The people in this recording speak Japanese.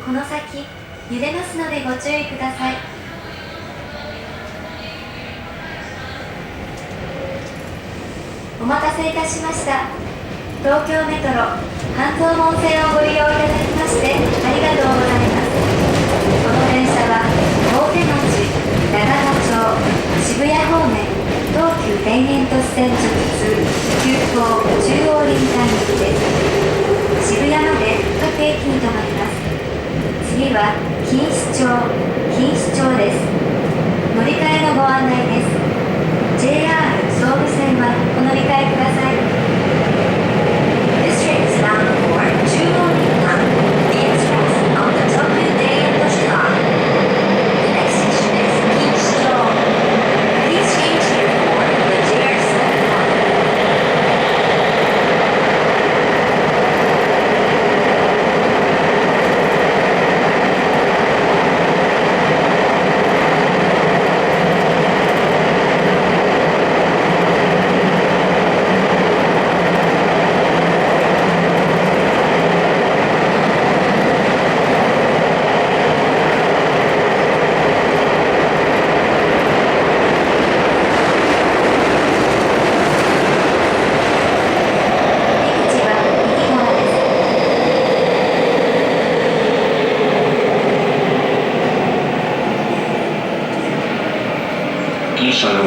この先、揺れますのでご注意ください。お待たせいたしました。東京メトロ半蔵門線をご利用いただきましてありがとうございます。この電車は大手町、長野町、渋谷方面、東急田園都市線直通急行中央林間行きです。渋谷まで各駅に停まります。次は錦糸町です。乗り換えのご案内です。JR 総武線はお乗り換えください。This train is bound for Jurong-Linkan, the express on the Tokyu Daien-Toshi Line. The next station is Kingshicho. Please change here for the JR Soul line. いい車両